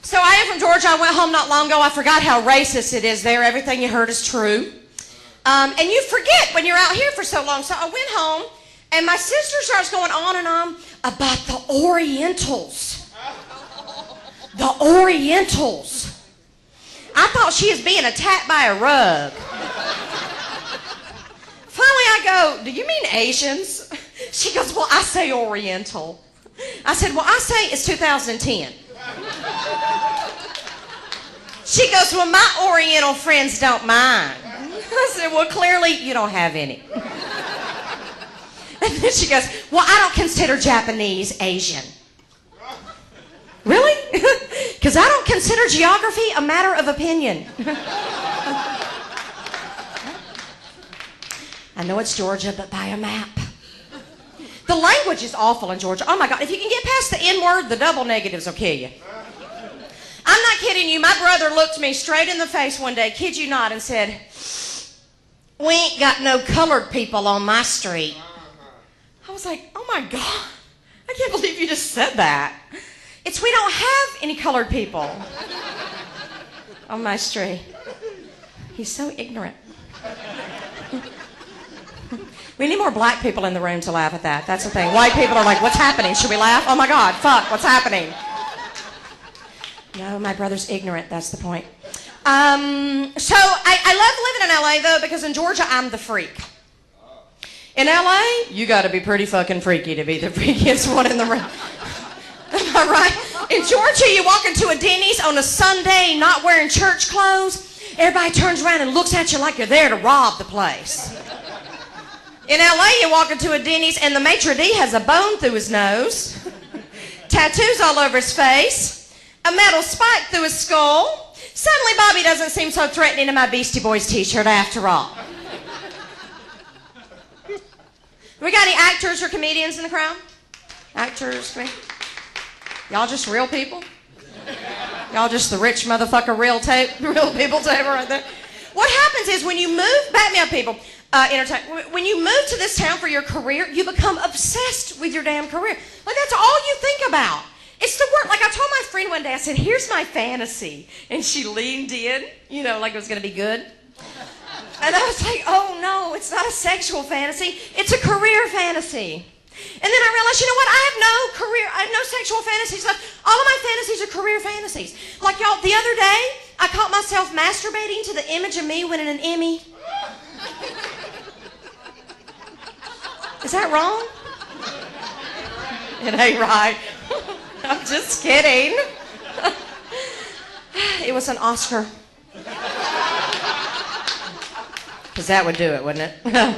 So I am from Georgia. I went home not long ago. I forgot how racist it is there. Everything you heard is true. And you forget when you're out here for so long. So I went home, and my sister starts going on and on about the Orientals. The Orientals. I thought she was being attacked by a rug. Finally, I go, do you mean Asians? She goes, well, I say Oriental. I said, well, I say it's 2010. She goes, well, my Oriental friends don't mind. I said, well, clearly you don't have any. And then she goes, well, I don't consider Japanese Asian. Really? Because I don't consider geography a matter of opinion. I know it's Georgia, but by a map. The language is awful in Georgia. Oh my God, if you can get past the N-word, the double negatives will kill you. I'm not kidding you. My brother looked me straight in the face one day, kid you not, and said, we ain't got no colored people on my street. I was like, oh my God, I can't believe you just said that. It's we don't have any colored people on my street. He's so ignorant. We need more black people in the room to laugh at that. That's the thing. White people are like, what's happening? Should we laugh? Oh my God, fuck, what's happening? No, my brother's ignorant. That's the point. So I love living in LA though, because in Georgia I'm the freak. In LA, you got to be pretty fucking freaky to be the freakiest one in the room. Am I right? In Georgia, you walk into a Denny's on a Sunday, not wearing church clothes. Everybody turns around and looks at you like you're there to rob the place. In LA, you walk into a Denny's and the maitre d' has a bone through his nose, tattoos all over his face, a metal spike through his skull. Suddenly, Bobbie doesn't seem so threatening in my Beastie Boys t-shirt after all. We got any actors or comedians in the crowd? Actors, y'all just real people? Y'all just the rich motherfucker real people table right there? What happens is when you move, back me up people, when you move to this town for your career, you become obsessed with your damn career. Like that's all you think about. It's the work. Like I told my friend one day, I said, here's my fantasy. And she leaned in, you know, like it was going to be good. And I was like, oh no, it's not a sexual fantasy. It's a career fantasy. And then I realized, you know what? I have no sexual fantasies left. All of my fantasies are career fantasies. Like y'all, the other day, I caught myself masturbating to the image of me winning an Emmy. Is that wrong? It ain't right. I'm just kidding. It was an Oscar. Because that would do it, wouldn't it? And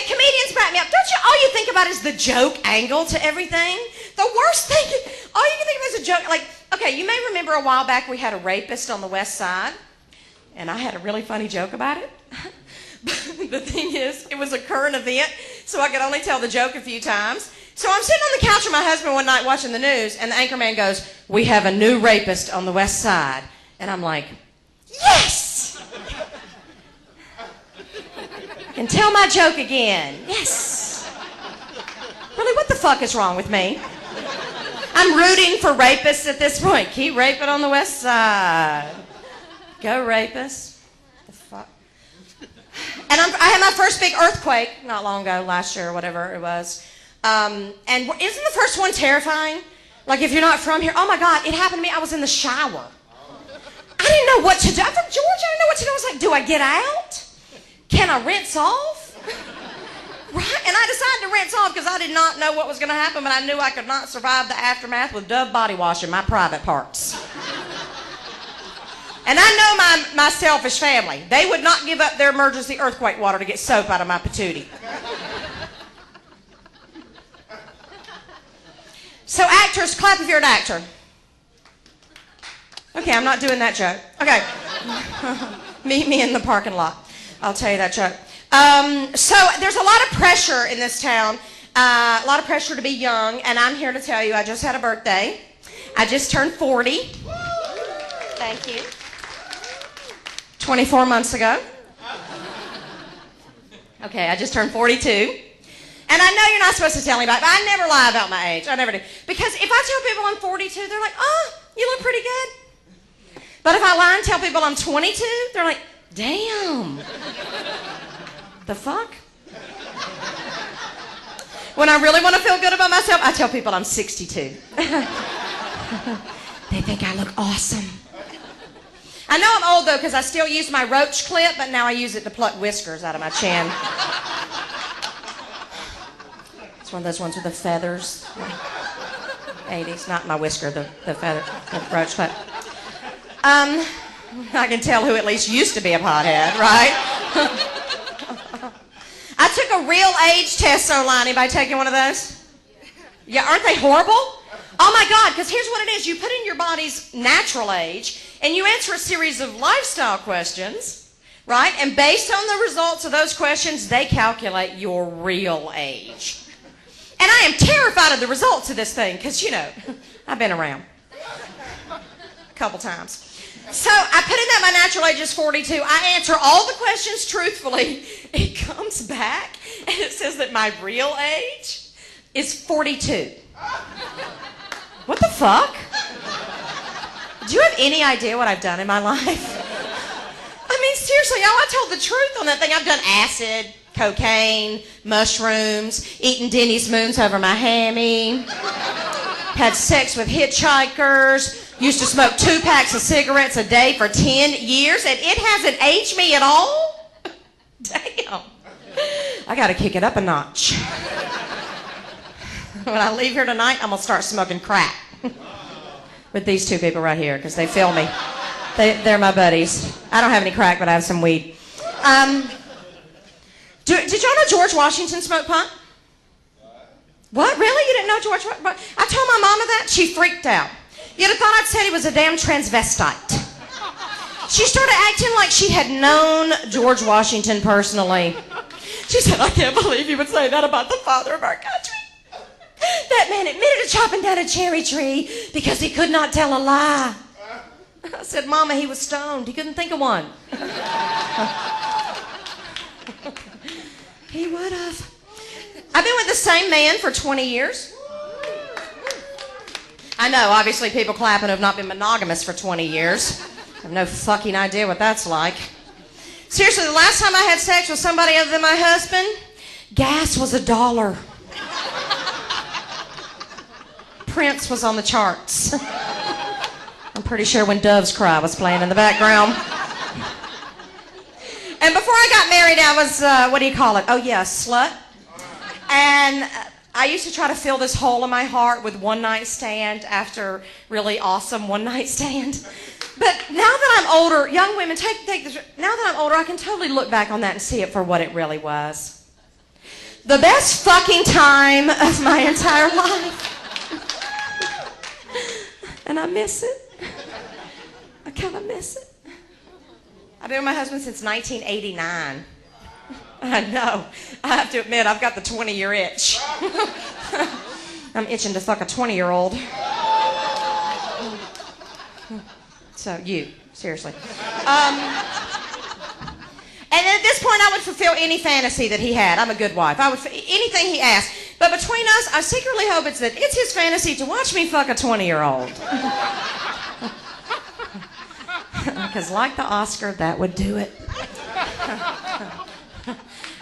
comedians back me up. All you think about is the joke angle to everything. The worst thing, all you can think of is a joke. Like, okay, you may remember a while back we had a rapist on the West Side. And I had a really funny joke about it. But the thing is, it was a current event, so I could only tell the joke a few times. So I'm sitting on the couch with my husband one night watching the news, and the anchorman goes, we have a new rapist on the West Side. And I'm like, yes! And tell my joke again. Yes. Really, what the fuck is wrong with me? I'm rooting for rapists at this point. Keep raping on the West Side. Go rapists. The fuck? And I had my first big earthquake not long ago, last year or whatever it was. And isn't the first one terrifying? Like if you're not from here, oh my God, it happened to me. I was in the shower. I didn't know what to do. I'm from Georgia. I didn't know what to do. I was like, do I get out? Can I rinse off? Right? And I decided to rinse off because I did not know what was going to happen, but I knew I could not survive the aftermath with Dove body wash in my private parts. And I know my selfish family. They would not give up their emergency earthquake water to get soap out of my patootie. So actors, clap if you're an actor. Okay, I'm not doing that joke. Okay. Meet me in the parking lot. I'll tell you that joke. So there's a lot of pressure in this town. A lot of pressure to be young, and I'm here to tell you I just had a birthday. I just turned 40. Thank you. 24 months ago. Okay, I just turned 42. And I know you're not supposed to tell anybody, but I never lie about my age. I never do. Because if I tell people I'm 42, they're like, oh, you look pretty good. But if I lie and tell people I'm 22, they're like, damn. The fuck? When I really want to feel good about myself, I tell people I'm 62. They think I look awesome. I know I'm old, though, because I still use my roach clip, but now I use it to pluck whiskers out of my chin. It's one of those ones with the feathers. 80s, not my whisker, the feather, the roach clip. I can tell who at least used to be a pothead, right? I took a real age test, so line. Anybody taking one of those? Yeah, aren't they horrible? Oh my God, because here's what it is. You put in your body's natural age, and you answer a series of lifestyle questions, right? And based on the results of those questions, they calculate your real age. And I am terrified of the results of this thing, because, you know, I've been around a couple times. So I put in that my natural age is 42. I answer all the questions truthfully. It comes back, and it says that my real age is 42. What the fuck? Do you have any idea what I've done in my life? I mean, seriously, I told the truth on that thing. I've done acid, cocaine, mushrooms, eaten Denny's moons over my hammy, had sex with hitchhikers, used to smoke 2 packs of cigarettes a day for 10 years, and it hasn't aged me at all? Damn. I gotta kick it up a notch. When I leave here tonight, I'm going to start smoking crack with these 2 people right here because they feel me. They're my buddies. I don't have any crack, but I have some weed. Did y'all know George Washington smoked pot? What? Really? You didn't know George Washington? I told my mama that. She freaked out. You'd have thought I'd said he was a damn transvestite. She started acting like she had known George Washington personally. She said, I can't believe you would say that about the father of our country. That man admitted to chopping down a cherry tree because he could not tell a lie. I said, Mama, he was stoned. He couldn't think of one. He would have. I've been with the same man for 20 years. I know, obviously, people clapping who have not been monogamous for 20 years. I have no fucking idea what that's like. Seriously, the last time I had sex with somebody other than my husband, gas was $1. Prince was on the charts. I'm pretty sure When Doves Cry was playing in the background. And before I got married, I was, what do you call it? Oh, yeah, a slut. And I used to try to fill this hole in my heart with one-night stand after really awesome one-night stand. But now that I'm older, young women, take this. Now that I'm older, I can totally look back on that and see it for what it really was. The best fucking time of my entire life. And I miss it. I kind of miss it. I've been with my husband since 1989. I know. I have to admit, I've got the 20-year itch. I'm itching to fuck a 20-year-old. So, you. Seriously. And at this point, I would fulfill any fantasy that he had. I'm a good wife. I would anything he asked. But between us, I secretly hope it's his fantasy to watch me fuck a 20-year-old. Because like the Oscar, that would do it.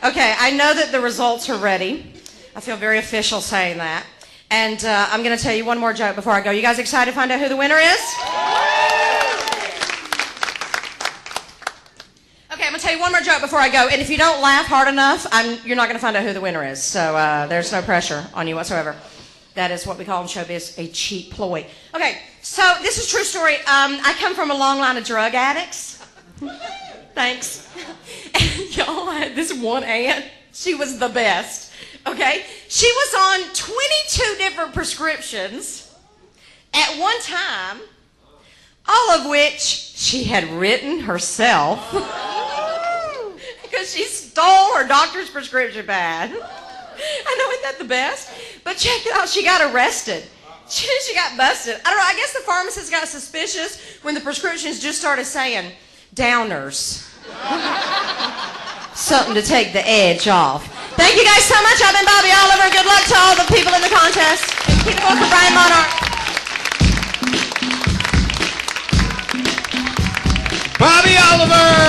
Okay, I know that the results are ready. I feel very official saying that. And I'm going to tell you one more joke before I go. You guys excited to find out who the winner is? Okay, I'm going to tell you one more joke before I go. And if you don't laugh hard enough, you're not going to find out who the winner is. So there's no pressure on you whatsoever. That is what we call in showbiz a cheap ploy. Okay, so this is a true story. I come from a long line of drug addicts. Thanks. And y'all, I had this one aunt. She was the best. Okay? She was on 22 different prescriptions at one time, all of which she had written herself because she stole her doctor's prescription pad. I know, isn't that the best? But check it out, she got arrested. She got busted. I don't know, I guess the pharmacist got suspicious when the prescriptions just started saying, downers. Something to take the edge off. Thank you guys so much. I've been Bobbie Oliver. Good luck to all the people in the contest. And keep it going for Brian Monarch. Bobbie Oliver!